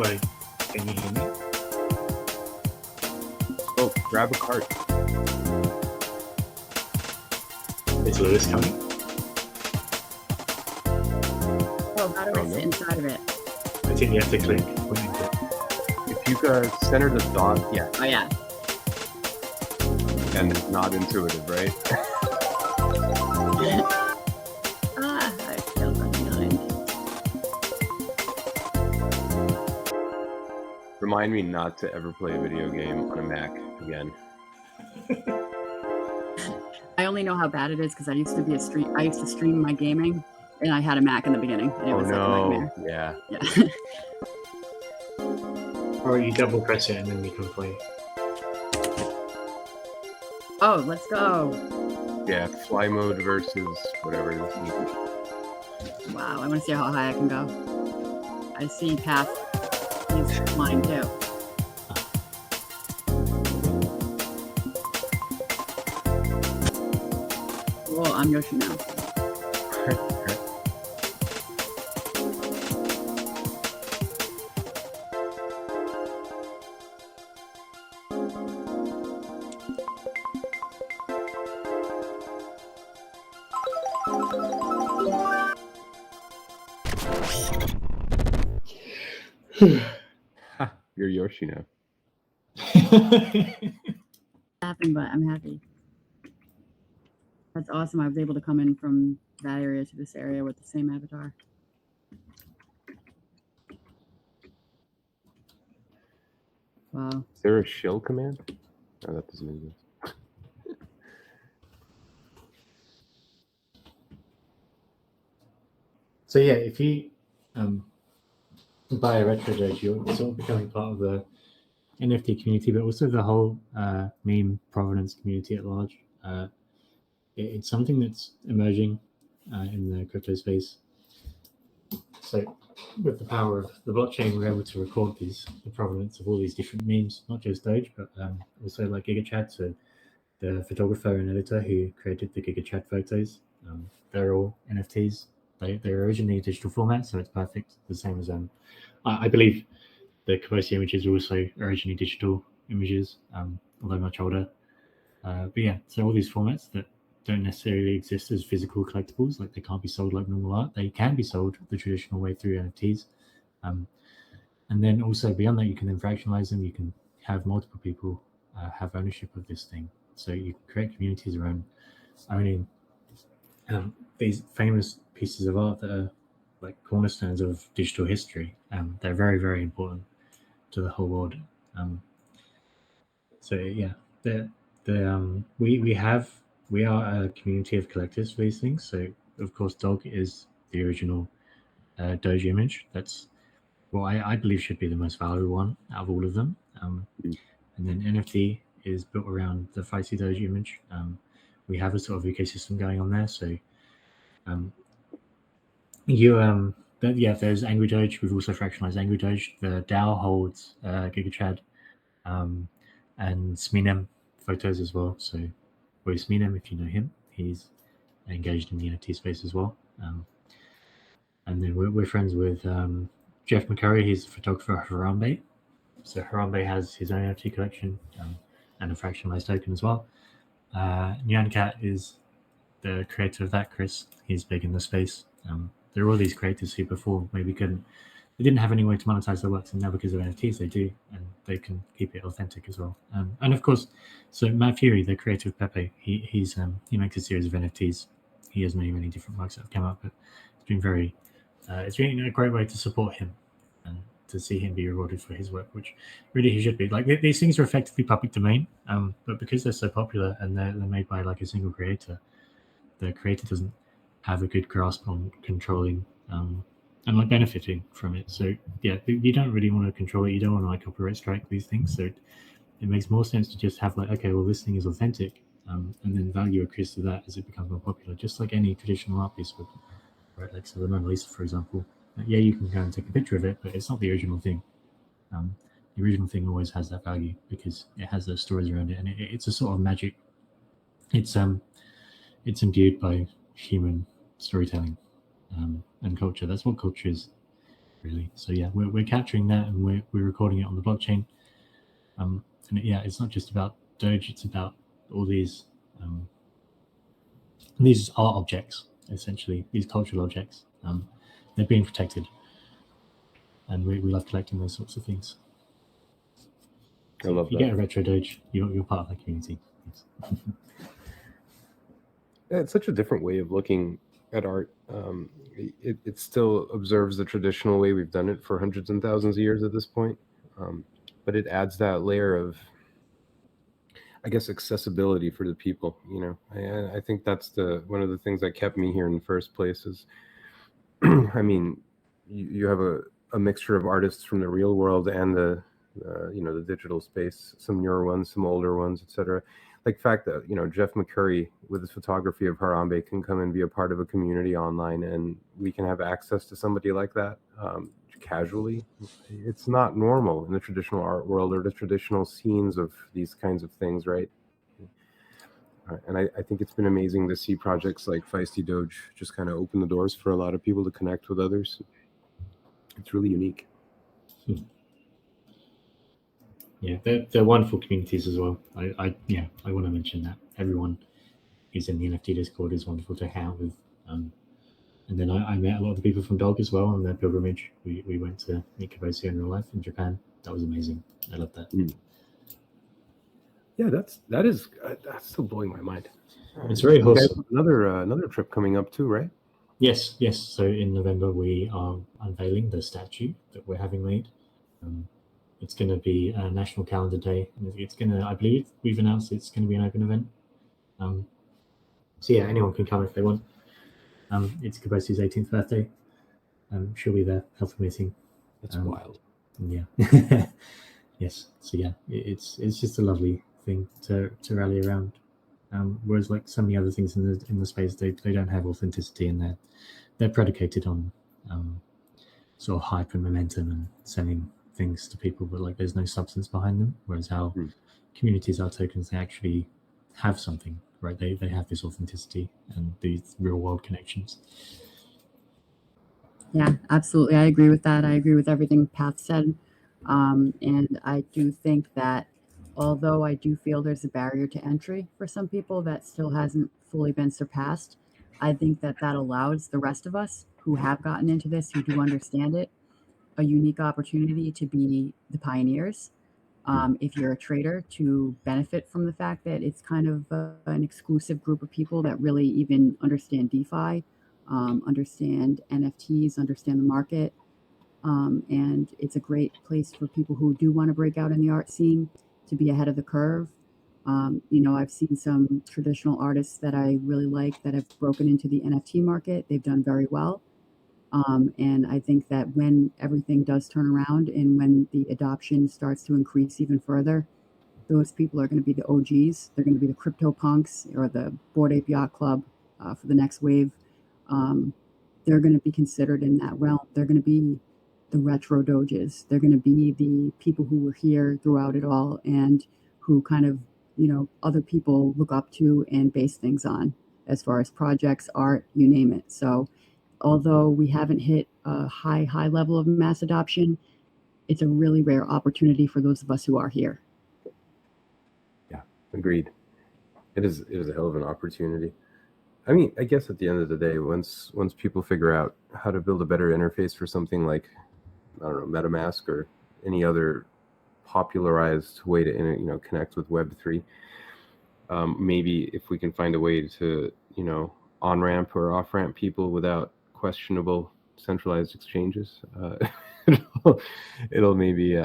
Wait, can you hear me? Oh, grab a cart. Is Lewis coming? Oh, how do I sit inside of it? I think you have to click. If you center the thought, yeah. Oh, yeah. And it's not intuitive, right? I feel behind. Remind me not to ever play a video game on a Mac again. I only know how bad it is because I used to stream my gaming, and I had a Mac in the beginning, and it was like a nightmare. Yeah. Yeah. Or you double press it and then you can play. Oh, let's go. Yeah, fly mode versus whatever it is. Wow, I want to see how high I can go. I see Path. He's flying too. Well, I'm Yoshi now. You're Yoshi now. Laughing, but I'm happy. That's awesome. I was able to come in from that area to this area with the same avatar. Wow. Is there a shill command? Oh, that doesn't exist. So yeah, if you buy a retro doge, you're sort of becoming part of the NFT community, but also the whole meme provenance community at large. It's something that's emerging in the crypto space. So with the power of the blockchain, we're able to record the provenance of all these different memes, not just Doge, but also like GigaChad. So the photographer and editor who created the GigaChad photos, they're all NFTs. They're originally digital format, so it's perfect. The same as I believe the Cabosi images are also originally digital images, although much older. But yeah, so all these formats that don't necessarily exist as physical collectibles, like they can't be sold like normal art. They can be sold the traditional way through NFTs. And then also beyond that, you can then fractionalize them. You can have multiple people have ownership of this thing. So you can create communities around owning these famous pieces of art that are like cornerstones of digital history. They're very, very important to the whole world. So yeah, we are a community of collectors for these things. So of course, Dog is the original Doge image. That's what I believe should be the most valuable one out of all of them. And then NFT is built around the Feisty Doge image. We have a sort of ecosystem going on there. So there's Angry Doge. We've also fractionalized Angry Doge. The DAO holds GigaChad and Sminem photos as well. So where's Sminem, if you know him, he's engaged in the NFT space as well. And then we're friends with Jeff McCurry. He's the photographer of Harambe. So Harambe has his own NFT collection and a fractionalized token as well. Nyancat is the creator of that, Chris. He's big in the space. There are all these creators who before maybe they didn't have any way to monetize their works, and now because of NFTs they do, and they can keep it authentic as well. And of course, so Matt Fury, the creator of Pepe, he makes a series of NFTs. He has many different works that have come up, but it's been a great way to support him and to see him be rewarded for his work, which really he should be. Like these things are effectively public domain, but because they're so popular and they're made by like a single creator, the creator doesn't have a good grasp on controlling and like benefiting from it. So yeah, you don't really want to control it. You don't want to like copyright strike these things. So it makes more sense to just have like, okay, well this thing is authentic, and then value accrues to that as it becomes more popular, just like any traditional art piece would. Right, like so the Mona Lisa, for example. Yeah, you can go and take a picture of it, but it's not the original thing. The original thing always has that value because it has those stories around it, and it's a sort of magic. It's imbued by human storytelling and culture. That's what culture is. really. So yeah, we're capturing that and we're recording it on the blockchain. And yeah, it's not just about Doge; it's about all these art objects, essentially, these cultural objects. They're being protected, and we love collecting those sorts of things. I love if you that. get a retro Doge, you're part of that community. Yes. Yeah, it's such a different way of looking at art. It still observes the traditional way we've done it for hundreds and thousands of years at this point, but it adds that layer of, I guess, accessibility for the people. I think that's one of the things that kept me here in the first place. Is, I mean, you have a mixture of artists from the real world and the digital space. Some newer ones, some older ones, etc. Like the fact that Jeff McCurry with his photography of Harambe can come and be a part of a community online, and we can have access to somebody like that casually. It's not normal in the traditional art world or the traditional scenes of these kinds of things, right? And I think it's been amazing to see projects like Feisty Doge just kind of open the doors for a lot of people to connect with others. It's really unique. Yeah, they're wonderful communities as well. I want to mention that everyone who's in the NFT Discord is wonderful to hang out with. And then I met a lot of the people from Dog as well on their pilgrimage. We went to meet Kabosi in real life in Japan. That was amazing. I love that. Yeah, that's still blowing my mind. It's very wholesome. Another trip coming up too, right? Yes. So in November we are unveiling the statue that we're having made. It's going to be a National Calendar Day. It's going to, I believe, we've announced it's going to be an open event. So yeah, anyone can come if they want. It's Kabosi's 18th birthday. She'll be there, health meeting. That's wild. Yeah. Yes. So yeah, it's just a lovely thing to rally around. Whereas like so many other things in the space, they don't have authenticity, and they're predicated on sort of hype and momentum and selling things to people, but like there's no substance behind them. Whereas our communities, our tokens, they actually have something, right? They have this authenticity and these real world connections. Yeah, absolutely. I agree with that. I agree with everything Path said. And I do think that although I do feel there's a barrier to entry for some people that still hasn't fully been surpassed, I think that allows the rest of us who have gotten into this, who do understand it, a unique opportunity to be the pioneers. If you're a trader, to benefit from the fact that it's kind of an exclusive group of people that really even understand DeFi, understand NFTs, understand the market. And it's a great place for people who do want to break out in the art scene to be ahead of the curve. I've seen some traditional artists that I really like that have broken into the NFT market. They've done very well. And I think that when everything does turn around and when the adoption starts to increase even further, those people are going to be the OGs. They're going to be the crypto punks or the Bored Ape Yacht Club for the next wave. They're going to be considered in that realm. They're going to be the retro doges. They're going to be the people who were here throughout it all and who kind of, other people look up to and base things on as far as projects, art, you name it. So although we haven't hit a high level of mass adoption, it's a really rare opportunity for those of us who are here. Yeah, agreed. It is a hell of an opportunity. I mean, I guess at the end of the day, once people figure out how to build a better interface for something like, I don't know, MetaMask or any other popularized way to connect with Web3, maybe if we can find a way to on-ramp or off-ramp people without questionable centralized exchanges, it'll maybe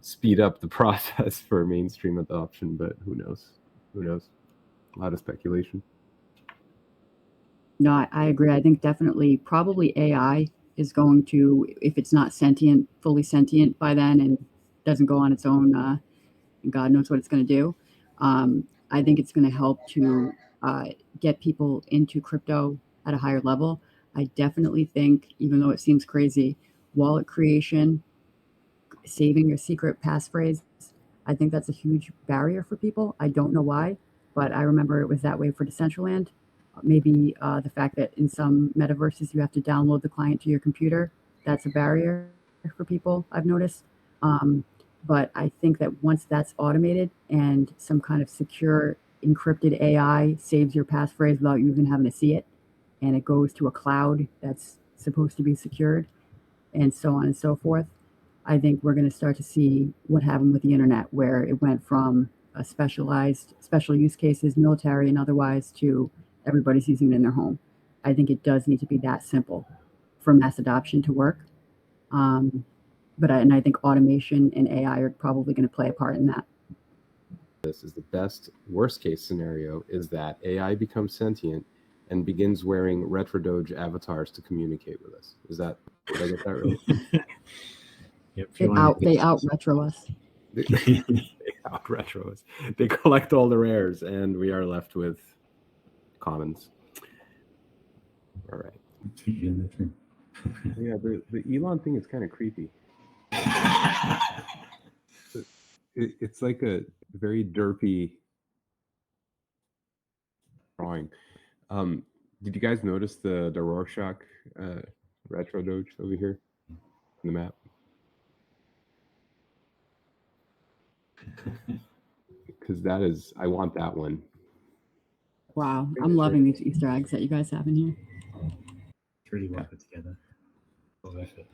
speed up the process for mainstream adoption. But who knows? A lot of speculation. No, I agree. I think definitely probably AI is going to, if it's not fully sentient by then and doesn't go on its own, and God knows what it's going to do. I think it's going to help to get people into crypto at a higher level. I definitely think, even though it seems crazy, wallet creation, saving your secret passphrase, I think that's a huge barrier for people. I don't know why, but I remember it was that way for Decentraland. Maybe the fact that in some metaverses you have to download the client to your computer, that's a barrier. for people, I've noticed. But I think that once that's automated and some kind of secure encrypted AI saves your passphrase without you even having to see it, and it goes to a cloud that's supposed to be secured, and so on and so forth, I think we're going to start to see what happened with the internet, where it went from a special use cases, military and otherwise, to everybody's using it in their home. I think it does need to be that simple for mass adoption to work. And I think automation and AI are probably going to play a part in that. This is the best worst case scenario is that AI becomes sentient and begins wearing Retrodoge avatars to communicate with us. Did I get that right? Yep, They out retro us. They out retro us. They collect all the rares, and we are left with commons. All right. Yeah, the Elon thing is kind of creepy. It's like a very derpy drawing. Did you guys notice the Rorschach retro doge over here on the map? Because I want that one. Wow, I'm loving these Easter eggs that you guys have in here. It's really well put together. Full effort.